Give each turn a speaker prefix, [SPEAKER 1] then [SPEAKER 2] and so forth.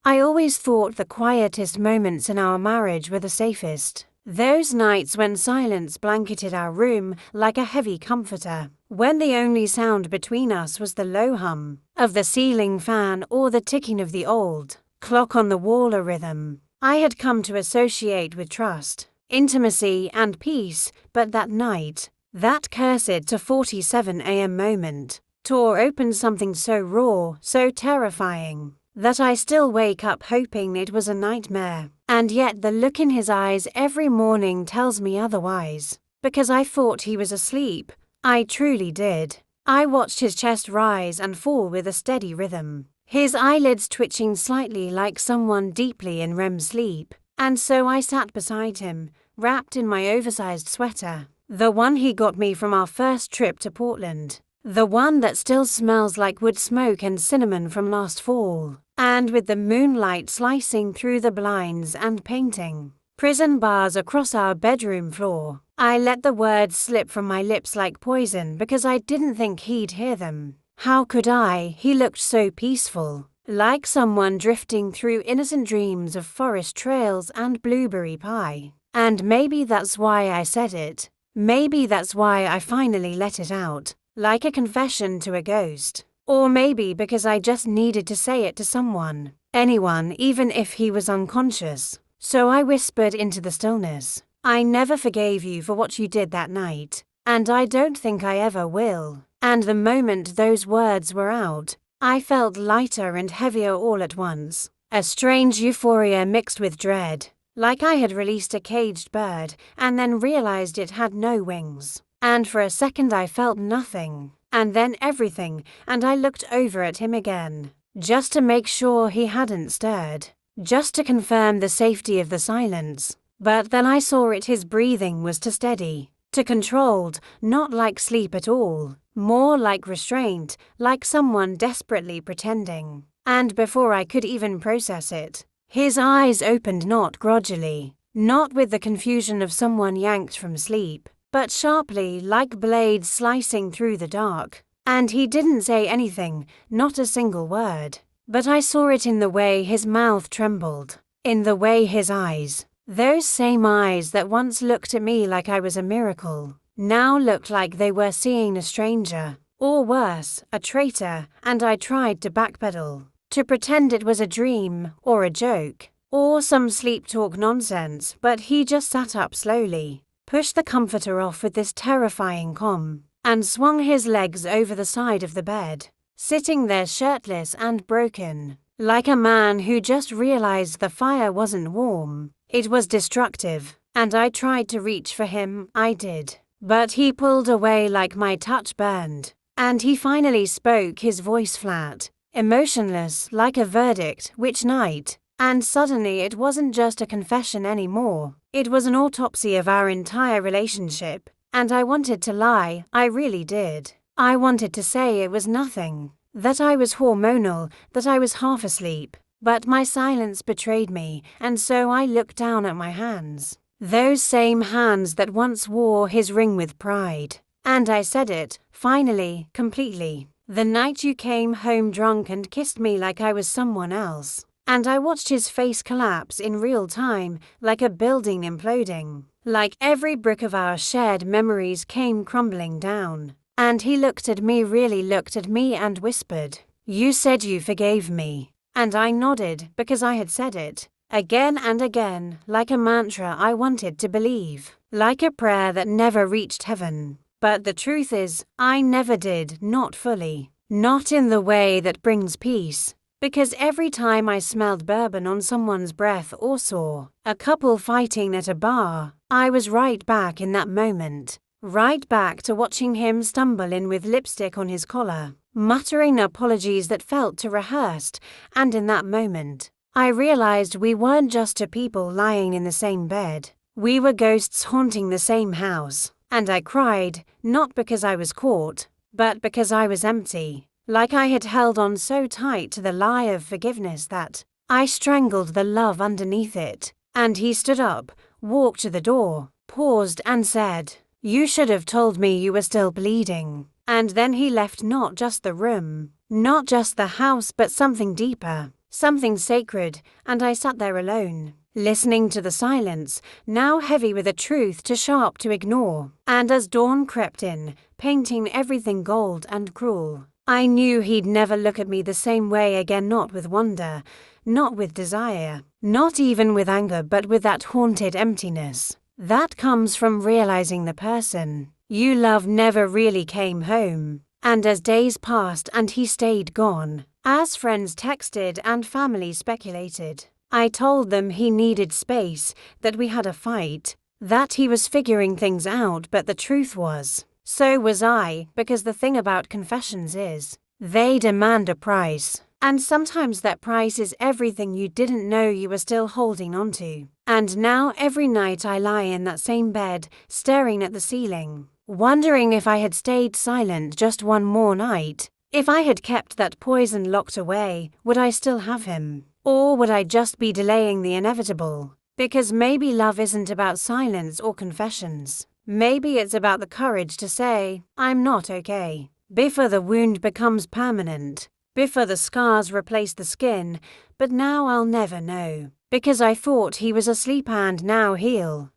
[SPEAKER 1] I always thought the quietest moments in our marriage were the safest. Those nights when silence blanketed our room like a heavy comforter, when the only sound between us was the low hum of the ceiling fan or the ticking of the old clock on the wall, a rhythm I had come to associate with trust, intimacy, and peace. But that night, that cursed 2:47 a.m. moment, tore open something so raw, so terrifying, that I still wake up hoping it was a nightmare. And yet the look in his eyes every morning tells me otherwise. Because I thought he was asleep. I truly did. I watched his chest rise and fall with a steady rhythm, his eyelids twitching slightly like someone deeply in REM sleep. And so I sat beside him, wrapped in my oversized sweater, the one he got me from our first trip to Portland, the one that still smells like wood smoke and cinnamon from last fall. And with the moonlight slicing through the blinds and painting prison bars across our bedroom floor, I let the words slip from my lips like poison because I didn't think he'd hear them. How could I? He looked so peaceful, like someone drifting through innocent dreams of forest trails and blueberry pie. And maybe that's why I said it. Maybe that's why I finally let it out, like a confession to a ghost. Or maybe because I just needed to say it to someone, anyone, even if he was unconscious. So I whispered into the stillness, I never forgave you for what you did that night, and I don't think I ever will. And the moment those words were out, I felt lighter and heavier all at once, a strange euphoria mixed with dread, like I had released a caged bird and then realized it had no wings. And for a second I felt nothing. And then everything, and I looked over at him again, just to make sure he hadn't stirred, just to confirm the safety of the silence. But then I saw it, his breathing was too steady, too controlled, not like sleep at all, more like restraint, like someone desperately pretending. And before I could even process it, his eyes opened, not grudgingly, not with the confusion of someone yanked from sleep, but sharply, like blades slicing through the dark. And he didn't say anything, not a single word. But I saw it in the way his mouth trembled, in the way his eyes, those same eyes that once looked at me like I was a miracle, now looked like they were seeing a stranger, or worse, a traitor. And I tried to backpedal, to pretend it was a dream, or a joke, or some sleep talk nonsense, but he just sat up slowly, pushed the comforter off with this terrifying calm, and swung his legs over the side of the bed, sitting there shirtless and broken, like a man who just realized the fire wasn't warm, it was destructive. And I tried to reach for him, I did, but he pulled away like my touch burned. And he finally spoke, his voice flat, emotionless, like a verdict, which night? And suddenly it wasn't just a confession anymore. It was an autopsy of our entire relationship. And I wanted to lie, I really did. I wanted to say it was nothing, that I was hormonal, that I was half asleep. But my silence betrayed me, and so I looked down at my hands. Those same hands that once wore his ring with pride. And I said it, finally, completely. The night you came home drunk and kissed me like I was someone else. And I watched his face collapse in real time, like a building imploding, like every brick of our shared memories came crumbling down. And he looked at me, really looked at me, and whispered, "You said you forgave me." And I nodded, because I had said it, again and again, like a mantra I wanted to believe, like a prayer that never reached heaven. But the truth is, I never did, not fully, not in the way that brings peace. Because every time I smelled bourbon on someone's breath or saw a couple fighting at a bar, I was right back in that moment, right back to watching him stumble in with lipstick on his collar, muttering apologies that felt too rehearsed. And in that moment, I realized we weren't just two people lying in the same bed. We were ghosts haunting the same house. And I cried, not because I was caught, but because I was empty. Like I had held on so tight to the lie of forgiveness that I strangled the love underneath it. And he stood up, walked to the door, paused and said, "You should have told me you were still bleeding." And then he left, not just the room, not just the house, but something deeper. something sacred, and I sat there alone, listening to the silence, now heavy with a truth too sharp to ignore. And as dawn crept in, painting everything gold and cruel, I knew he'd never look at me the same way again, not with wonder, not with desire, not even with anger, but with that haunted emptiness that comes from realizing the person you love never really came home. And as days passed and he stayed gone, as friends texted and family speculated, I told them he needed space, that we had a fight, that he was figuring things out, but the truth was, so was I, because the thing about confessions is, they demand a price. And sometimes that price is everything you didn't know you were still holding on to. And now every night I lie in that same bed, staring at the ceiling, wondering if I had stayed silent just one more night, if I had kept that poison locked away, would I still have him? Or would I just be delaying the inevitable? Because maybe love isn't about silence or confessions. Maybe it's about the courage to say, I'm not okay, before the wound becomes permanent. Before the scars replace the skin, but now I'll never know, because I thought he was asleep and now he'll